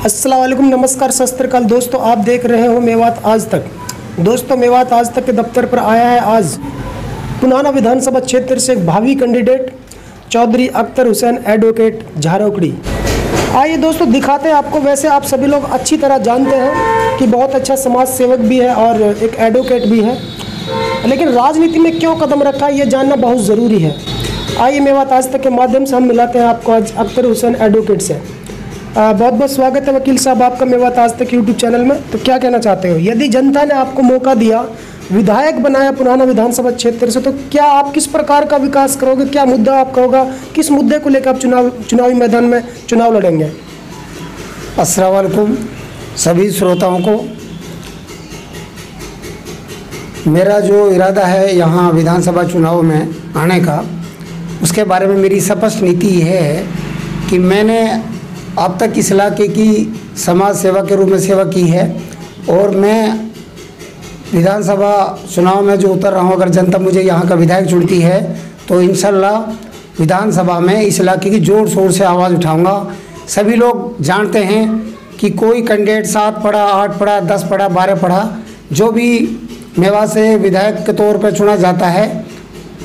अस्सलाम वालेकुम, नमस्कार, सत श्री अकाल दोस्तों। आप देख रहे हो मेवात आज तक। दोस्तों, मेवात आज तक के दफ्तर पर आया है आज पुनाना विधानसभा क्षेत्र से एक भावी कैंडिडेट चौधरी अख्तर हुसैन एडवोकेट झारौकड़ी। आइए दोस्तों दिखाते हैं आपको। वैसे आप सभी लोग अच्छी तरह जानते हैं कि बहुत अच्छा समाज सेवक भी है और एक एडवोकेट भी है, लेकिन राजनीति में क्यों कदम रखा है ये जानना बहुत ज़रूरी है। आइए मेवात आज तक के माध्यम से हम मिलाते हैं आपको आज अख्तर हुसैन एडवोकेट से। बहुत बहुत स्वागत है वकील साहब आपका मेवात आज तक यूट्यूब चैनल में। तो क्या कहना चाहते हो, यदि जनता ने आपको मौका दिया, विधायक बनाया पुराना विधानसभा क्षेत्र से, तो क्या आप किस प्रकार का विकास करोगे? क्या मुद्दा आपका होगा? किस मुद्दे को लेकर आप चुनावी मैदान में चुनाव लड़ेंगे? अस्सलाम वालेकुम सभी श्रोताओं को। मेरा जो इरादा है यहाँ विधानसभा चुनाव में आने का, उसके बारे में मेरी स्पष्ट नीति है कि मैंने अब तक इस इलाके की समाज सेवा के रूप में सेवा की है और मैं विधानसभा चुनाव में जो उतर रहा हूँ, अगर जनता मुझे यहाँ का विधायक चुनती है तो इंशाल्लाह विधानसभा में इस इलाके की जोर शोर से आवाज़ उठाऊँगा। सभी लोग जानते हैं कि कोई कैंडिडेट 7 पढ़ा, 8 पढ़ा, 10 पढ़ा, 12 पढ़ा, जो भी मेवात से विधायक के तौर पर चुना जाता है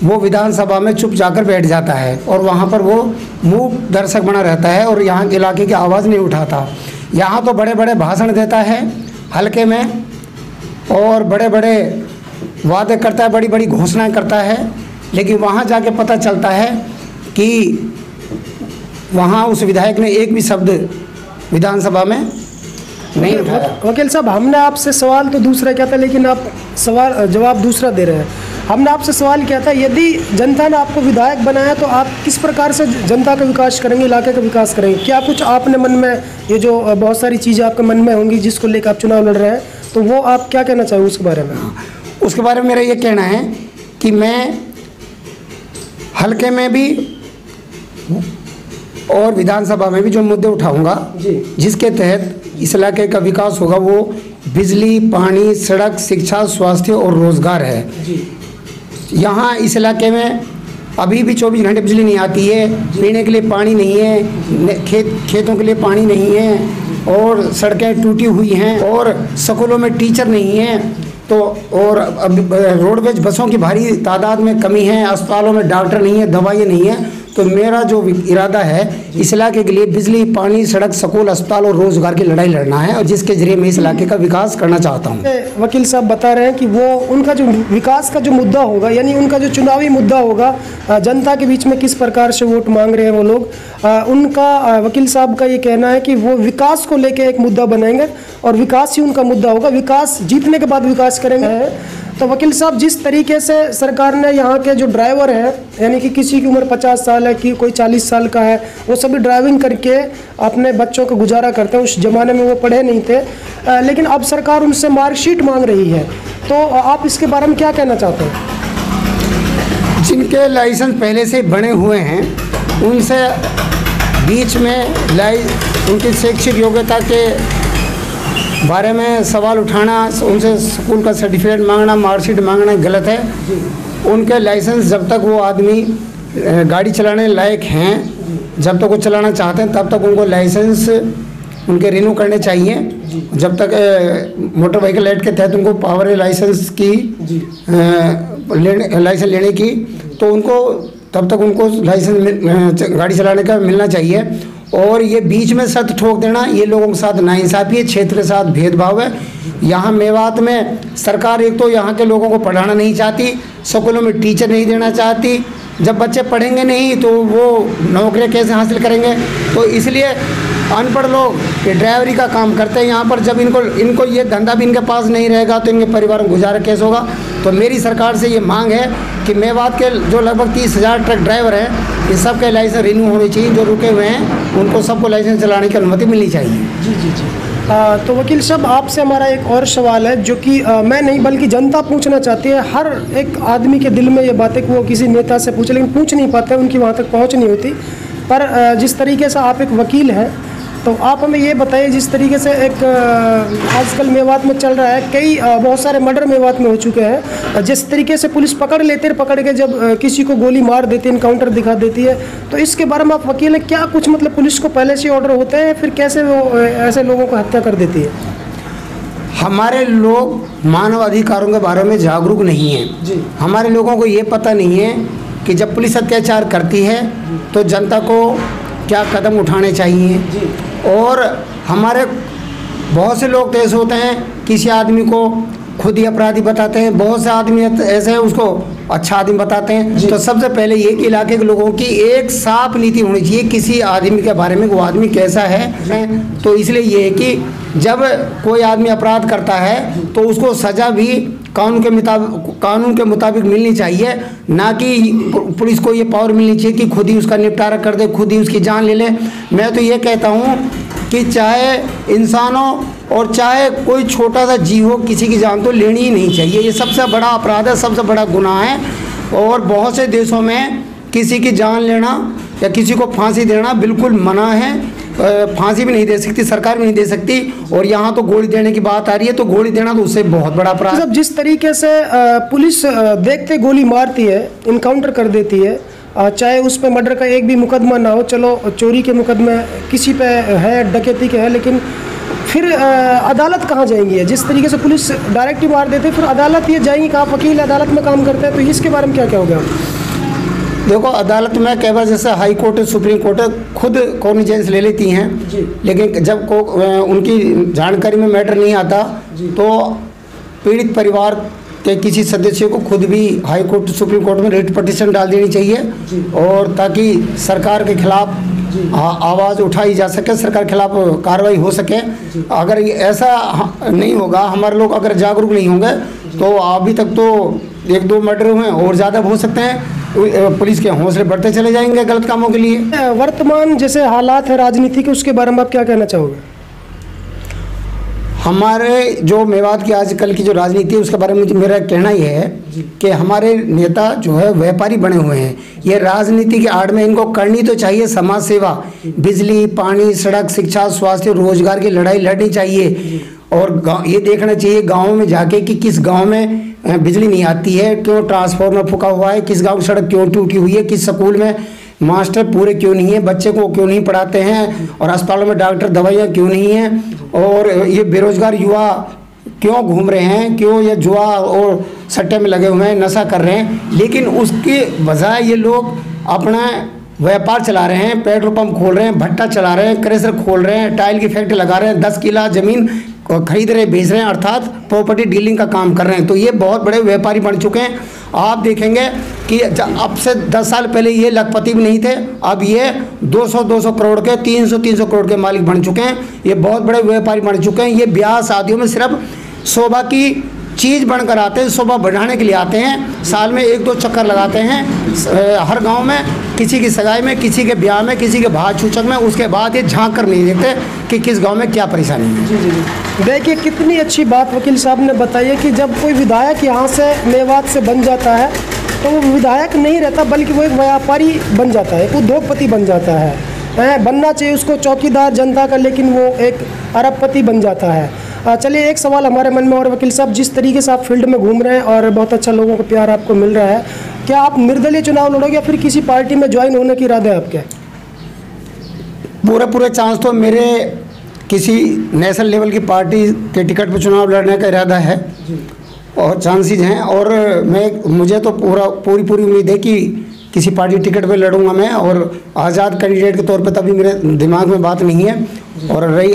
वो विधानसभा में चुप जाकर बैठ जाता है और वहाँ पर वो मूक दर्शक बना रहता है और यहाँ के इलाके की आवाज़ नहीं उठाता। यहाँ तो बड़े बड़े भाषण देता है हल्के में और बड़े बड़े वादे करता है, बड़ी बड़ी घोषणाएं करता है, लेकिन वहाँ जाके पता चलता है कि वहाँ उस विधायक ने एक भी शब्द विधानसभा में नहीं उठाया। वकील साहब, हमने आपसे सवाल तो दूसरा किया था, लेकिन आप जवाब दूसरा दे रहे हैं। हमने आपसे सवाल किया था, यदि जनता ने आपको विधायक बनाया तो आप किस प्रकार से जनता का विकास करेंगे, इलाके का विकास करेंगे? क्या कुछ आपने मन में, ये जो बहुत सारी चीज़ें आपके मन में होंगी जिसको लेकर आप चुनाव लड़ रहे हैं, तो वो आप क्या कहना चाहोगे उसके बारे में? उसके बारे में मेरा ये कहना है कि मैं हल्के में भी और विधानसभा में भी जो मुद्दे उठाऊंगा जिसके तहत इस इलाके का विकास होगा, वो बिजली, पानी, सड़क, शिक्षा, स्वास्थ्य और रोज़गार है। यहाँ इस इलाके में अभी भी 24 घंटे बिजली नहीं आती है, पीने के लिए पानी नहीं है, खेतों के लिए पानी नहीं है और सड़कें टूटी हुई हैं और स्कूलों में टीचर नहीं हैं, तो और अब रोडवेज बसों की भारी तादाद में कमी है, अस्पतालों में डॉक्टर नहीं है, दवाइयाँ नहीं है। तो मेरा जो इरादा है इस इलाके के लिए बिजली, पानी, सड़क, स्कूल, अस्पताल और रोजगार की लड़ाई लड़ना है और जिसके जरिए मैं इस इलाके का विकास करना चाहता हूँ। वकील साहब बता रहे हैं कि वो उनका जो विकास का जो मुद्दा होगा, यानी उनका जो चुनावी मुद्दा होगा, जनता के बीच में किस प्रकार से वोट मांग रहे हैं वो लोग, उनका वकील साहब का ये कहना है कि वो विकास को लेकर एक मुद्दा बनाएंगे और विकास ही उनका मुद्दा होगा, विकास जीतने के बाद विकास करेंगे। तो वकील साहब, जिस तरीके से सरकार ने यहाँ के जो ड्राइवर हैं, यानी कि किसी की उम्र 50 साल है, कि कोई 40 साल का है, वो सभी ड्राइविंग करके अपने बच्चों का गुजारा करते हैं। उस ज़माने में वो पढ़े नहीं थे, लेकिन अब सरकार उनसे मार्कशीट मांग रही है, तो आप इसके बारे में क्या कहना चाहते हैं? जिनके लाइसेंस पहले से बने हुए हैं उनसे बीच में उनकी शैक्षिक योग्यता के बारे में सवाल उठाना, उनसे स्कूल का सर्टिफिकेट मांगना, मार्कशीट मांगना गलत है। उनके लाइसेंस जब तक वो आदमी गाड़ी चलाने लायक हैं, जब तक वो चलाना चाहते हैं, तब तक उनको लाइसेंस उनके रिन्यू करने चाहिए। जब तक मोटर व्हीकल एक्ट के तहत उनको पावर लाइसेंस की लाइसेंस लेने की, तो उनको तब तक उनको लाइसेंस गाड़ी चलाने का मिलना चाहिए। और ये बीच में शर्त ठोक देना, ये लोगों के साथ नाइंसाफ़ी है, क्षेत्र के साथ भेदभाव है। यहाँ मेवात में सरकार एक तो यहाँ के लोगों को पढ़ाना नहीं चाहती, स्कूलों में टीचर नहीं देना चाहती। जब बच्चे पढ़ेंगे नहीं तो वो नौकरियाँ कैसे हासिल करेंगे? तो इसलिए अनपढ़ लोग ये ड्राइवरी का काम करते हैं यहाँ पर। जब इनको ये धंधा भी इनके पास नहीं रहेगा तो इनके परिवार में गुजारा कैसे होगा? तो मेरी सरकार से ये मांग है कि मेवात के जो लगभग 30,000 ट्रक ड्राइवर हैं, ये सब के लाइसेंस रिन्यू होने चाहिए। जो रुके हुए हैं उनको सबको लाइसेंस चलाने की अनुमति मिलनी चाहिए। जी। तो वकील साहब, आपसे हमारा एक और सवाल है जो कि मैं नहीं बल्कि जनता पूछना चाहती है। हर एक आदमी के दिल में ये बात है कि वो किसी नेता से पूछे, लेकिन पूछ नहीं पाते, उनकी वहाँ तक पहुँच नहीं होती। पर जिस तरीके से आप एक वकील हैं, तो आप हमें ये बताइए, जिस तरीके से एक आजकल मेवात में चल रहा है, कई बहुत सारे मर्डर मेवात में हो चुके हैं, जिस तरीके से पुलिस पकड़ के जब किसी को गोली मार देती है, इनकाउंटर दिखा देती है, तो इसके बारे में आप वकील हैं, क्या कुछ मतलब पुलिस को पहले से ऑर्डर होते हैं, फिर कैसे वो ऐसे लोगों को हत्या कर देती है? हमारे लोग मानव अधिकारों के बारे में जागरूक नहीं हैं जी। हमारे लोगों को ये पता नहीं है कि जब पुलिस अत्याचार करती है तो जनता को क्या कदम उठाने चाहिए जी। और हमारे बहुत से लोग तो ऐसे होते हैं, किसी आदमी को खुद ही अपराधी बताते हैं, बहुत से आदमी ऐसे हैं उसको अच्छा आदमी बताते हैं। तो सबसे पहले ये कि इलाके के लोगों की एक साफ नीति होनी चाहिए किसी आदमी के बारे में, वो आदमी कैसा है। तो इसलिए ये है कि जब कोई आदमी अपराध करता है तो उसको सज़ा भी कानून के मुताबिक मिलनी चाहिए, ना कि पुलिस को ये पावर मिलनी चाहिए कि खुद ही उसका निपटारा कर दे, खुद ही उसकी जान ले ले। मैं तो ये कहता हूँ कि चाहे इंसान हो और चाहे कोई छोटा सा जीव हो, किसी की जान तो लेनी ही नहीं चाहिए। ये सबसे बड़ा अपराध है, सबसे बड़ा गुनाह है। और बहुत से देशों में किसी की जान लेना या किसी को फांसी देना बिल्कुल मना है। फांसी भी नहीं दे सकती सरकार, भी नहीं दे सकती। और यहाँ तो गोली देने की बात आ रही है, तो गोली देना तो उससे बहुत बड़ा अपराध है। जिस तरीके से पुलिस देखते गोली मारती है, इनकाउंटर कर देती है, चाहे उस पे मर्डर का एक भी मुकदमा ना हो, चलो चोरी के मुकदमे किसी पे है, डकैती के है, लेकिन फिर अदालत कहाँ जाएंगी? जिस तरीके से पुलिस डायरेक्ट ही मार देते, फिर अदालत ये जाएंगी कहाँ? वकील अदालत में काम करते हैं, तो इसके बारे में क्या कहोगे आप? देखो, अदालत में कई बार जैसे हाई कोर्ट, सुप्रीम कोर्ट खुद कॉग्निजेंस ले लेती हैं, लेकिन जब उनकी जानकारी में मैटर नहीं आता तो पीड़ित परिवार के किसी सदस्य को खुद भी हाई कोर्ट, सुप्रीम कोर्ट में रिट पिटीशन डाल देनी चाहिए, और ताकि सरकार के खिलाफ आवाज़ उठाई जा सके, सरकार के खिलाफ कार्रवाई हो सके। अगर ऐसा नहीं होगा, हमारे लोग अगर जागरूक नहीं होंगे, तो अभी तक तो 1-2 मर्डर हुए और ज़्यादा हो सकते हैं। पुलिस के हौसले बढ़ते चले जाएंगे गलत कामों के लिए। वर्तमान जैसे हालात है राजनीति के, उसके बारे में आप क्या कहना चाहोगे? हमारे जो मेवात की आजकल की जो राजनीति है, उसके बारे में मेरा कहना ये है कि हमारे नेता जो है व्यापारी बने हुए हैं। ये राजनीति के आड़ में इनको करनी तो चाहिए समाज सेवा, बिजली, पानी, सड़क, शिक्षा, स्वास्थ्य, रोजगार की लड़ाई लड़नी चाहिए। और ये देखना चाहिए गाँव में जाके कि किस गाँव में बिजली नहीं आती है, क्यों ट्रांसफार्मर फूका हुआ है, किस गाँव की सड़क क्यों टूटी हुई है, किस स्कूल में मास्टर पूरे क्यों नहीं है, बच्चे को क्यों नहीं पढ़ाते हैं, और अस्पतालों में डॉक्टर, दवाइयाँ क्यों नहीं हैं, और ये बेरोजगार युवा क्यों घूम रहे हैं, क्यों ये जुआ और सट्टे में लगे हुए हैं, नशा कर रहे हैं। लेकिन उसके बजाय ये लोग अपना व्यापार चला रहे हैं, पेट्रोल पंप खोल रहे हैं, भट्टा चला रहे हैं, क्रेशर खोल रहे हैं, टाइल की फैक्ट्री लगा रहे हैं, 10 किला ज़मीन खरीद रहे, बेच रहे हैं, अर्थात प्रॉपर्टी डीलिंग का काम कर रहे हैं। तो ये बहुत बड़े व्यापारी बन चुके हैं। आप देखेंगे कि अब से 10 साल पहले ये लखपति भी नहीं थे, अब ये 200 करोड़ के, 300 करोड़ के मालिक बन चुके हैं। ये बहुत बड़े व्यापारी बन चुके हैं। ये ब्याह शादियों में सिर्फ शोभा की चीज़ बनकर आते हैं, शोभा बढ़ाने के लिए आते हैं। साल में 1-2 चक्कर लगाते हैं हर गांव में, किसी की सगाई में, किसी के ब्याह में, किसी के भाग सूचक में। उसके बाद ये झांक कर नहीं देखते कि किस गांव में क्या परेशानी है। जी। देखिए, कितनी अच्छी बात वकील साहब ने बताई है कि जब कोई विधायक यहाँ से मेवात से बन जाता है तो वो विधायक नहीं रहता, बल्कि वो एक व्यापारी बन जाता है, उद्योगपति बन जाता है। बनना चाहिए उसको चौकीदार जनता का, लेकिन वो एक अरबपति बन जाता है। चलिए, एक सवाल हमारे मन में और वकील साहब, जिस तरीके से आप फील्ड में घूम रहे हैं और बहुत अच्छा लोगों को प्यार आपको मिल रहा है, क्या आप निर्दलीय चुनाव लड़ोगे या फिर किसी पार्टी में ज्वाइन होने की इरादा है आपके? पूरे चांस तो मेरे किसी नेशनल लेवल की पार्टी के टिकट पर चुनाव लड़ने का इरादा है और चांसेस हैं। और मुझे तो पूरी उम्मीद है कि किसी पार्टी टिकट पे लड़ूंगा मैं, और आज़ाद कैंडिडेट के तौर पे तभी मेरे दिमाग में बात नहीं है। और रही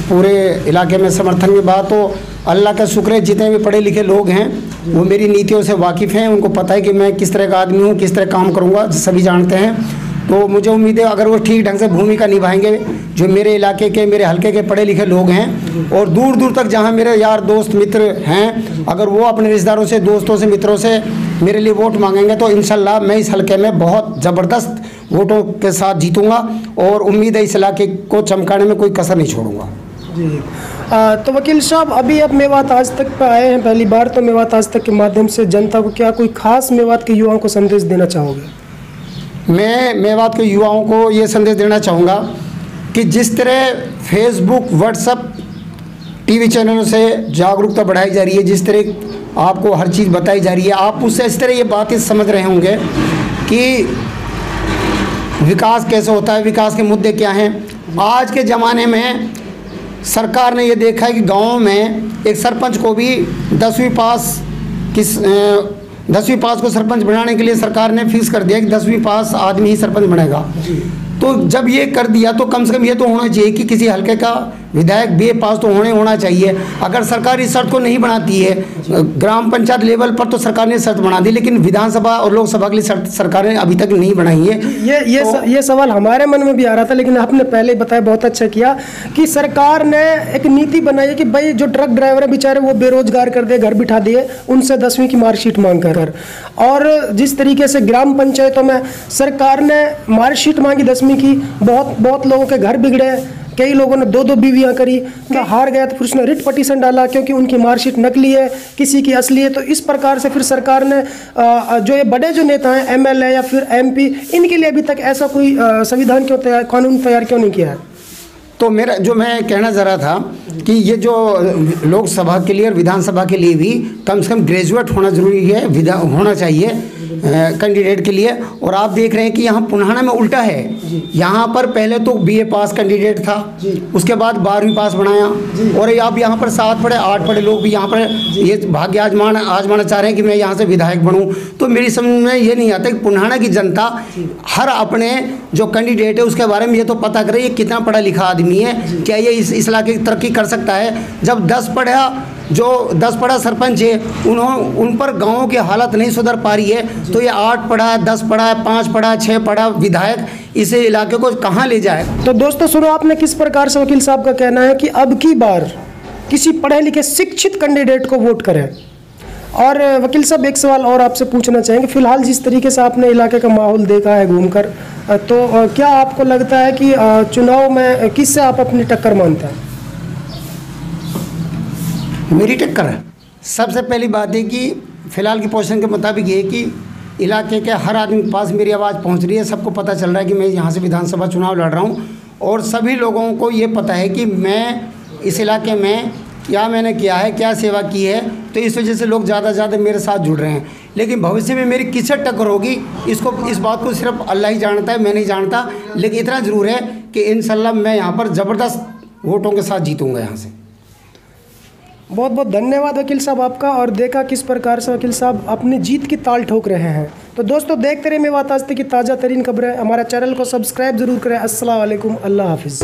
पूरे इलाके में समर्थन की बात, तो अल्लाह का शुक्र है जितने भी पढ़े लिखे लोग हैं वो मेरी नीतियों से वाकिफ़ हैं, उनको पता है कि मैं किस तरह का आदमी हूँ, किस तरह काम करूँगा, सभी जानते हैं। तो मुझे उम्मीद है अगर वो ठीक ढंग से भूमिका निभाएंगे, जो मेरे इलाके के, मेरे हलके के पढ़े लिखे लोग हैं, और दूर दूर तक जहाँ मेरे यार दोस्त मित्र हैं, अगर वो अपने रिश्तेदारों से, दोस्तों से, मित्रों से मेरे लिए वोट मांगेंगे तो इंशाल्लाह मैं इस हलके में बहुत ज़बरदस्त वोटों के साथ जीतूँगा, और उम्मीद है इस इलाके को चमकाने में कोई कसर नहीं छोड़ूंगा। जी। तो वकील साहब, अभी आप मेवात आज तक पे आए हैं पहली बार, तो मेवात आज तक के माध्यम से जनता को क्या कोई खास मेवात के युवाओं को संदेश देना चाहोगे? मैं मेवात के युवाओं को ये संदेश देना चाहूँगा कि जिस तरह फेसबुक, व्हाट्सएप, टीवी चैनलों से जागरूकता बढ़ाई जा रही है, जिस तरह आपको हर चीज़ बताई जा रही है, आप उससे इस तरह ये बातें समझ रहे होंगे कि विकास कैसे होता है, विकास के मुद्दे क्या हैं। आज के ज़माने में सरकार ने ये देखा है कि गाँव में एक सरपंच को भी 10वीं पास को सरपंच बनाने के लिए सरकार ने फिक्स कर दिया कि 10वीं पास आदमी ही सरपंच बनेगा। तो जब ये कर दिया तो कम से कम ये तो होना चाहिए कि किसी हल्के का विधायक BA पास तो होना चाहिए। अगर सरकार इस शर्त को नहीं बनाती है, ग्राम पंचायत लेवल पर तो सरकार ने शर्त बना दी, लेकिन विधानसभा और लोकसभा के लिए शर्त सरकार ने अभी तक नहीं बनाई है। ये सवाल हमारे मन में भी आ रहा था, लेकिन आपने पहले ही बताया, बहुत अच्छा किया कि सरकार ने एक नीति बनाई है कि भाई जो ट्रक ड्राइवर है बेचारे वो बेरोजगार कर दिए, घर बिठा दिए, उनसे 10वीं की मार्कशीट मांग कर। और जिस तरीके से ग्राम पंचायतों में सरकार ने मार्कशीट मांगी 10वीं की, बहुत लोगों के घर बिगड़े, कई लोगों ने 2-2 बीवियां करी, हार गया तो फिर उसने रिट पटिशन डाला क्योंकि उनकी मार्कशीट नकली है, किसी की असली है। तो इस प्रकार से फिर सरकार ने जो ये बड़े जो नेता हैं, MLA या फिर MP, इनके लिए अभी तक ऐसा कोई संविधान कानून तैयार क्यों नहीं किया है? तो मेरा जो मैं कहना चाह रहा था कि ये जो लोकसभा के लिए और विधानसभा के लिए भी कम से कम ग्रेजुएट होना जरूरी है, होना चाहिए कैंडिडेट के लिए। और आप देख रहे हैं कि यहाँ पुन्हाना में उल्टा है। यहाँ पर पहले तो BA पास कैंडिडेट था, उसके बाद 12वीं पास बनाया, और आप यहाँ पर 7 पढ़े 8 पढ़े लोग भी यहाँ पर ये भाग्य आजमाना चाह रहे हैं कि मैं यहाँ से विधायक बनूँ। तो मेरी समझ में ये नहीं आता कि पुन्हाना की जनता हर अपने जो कैंडिडेट है उसके बारे में ये तो पता करे ये कितना पढ़ा लिखा आदमी है, क्या ये इस इलाके की तरक्की कर सकता है। जब 10 पढ़ा सरपंच है, उन पर गाँव की हालत नहीं सुधर पा रही है, तो ये 8 पढ़ा, 10 पढ़ा, 5 पढ़ा, 6 पढ़ा विधायक इस इलाके को कहाँ ले जाए। तो दोस्तों सुनो, आपने किस प्रकार से वकील साहब का कहना है कि अब की बार किसी पढ़े लिखे शिक्षित कैंडिडेट को वोट करें। और वकील साहब एक सवाल और आपसे पूछना चाहेंगे, फिलहाल जिस तरीके से आपने इलाके का माहौल देखा है घूमकर, तो क्या आपको लगता है कि चुनाव में किससे आप अपनी टक्कर मानते हैं? मेरी टक्कर है, सबसे पहली बात है कि फ़िलहाल की पोजीशन के मुताबिक ये कि इलाके के हर आदमी के पास मेरी आवाज़ पहुंच रही है। सबको पता चल रहा है कि मैं यहाँ से विधानसभा चुनाव लड़ रहा हूँ, और सभी लोगों को ये पता है कि मैं इस इलाके में क्या मैंने किया है, क्या सेवा की है। तो इस वजह से लोग ज़्यादा से ज़्यादा मेरे साथ जुड़ रहे हैं। लेकिन भविष्य में मेरी किससे टक्कर होगी इस बात को सिर्फ अल्लाह ही जानता है, मैं नहीं जानता। लेकिन इतना ज़रूर है कि इंशाल्लाह मैं यहाँ पर ज़बरदस्त वोटों के साथ जीतूँगा यहाँ से। बहुत बहुत धन्यवाद वकील साहब आपका। और देखा किस प्रकार से वकील साहब अपनी जीत की ताल ठोक रहे हैं। तो दोस्तों देखते रहिए मेवात आज तक की ताज़ा तरीन खबरें। हमारा चैनल को सब्सक्राइब जरूर करें। अस्सलाम वालेकुम, अल्लाह हाफिज़।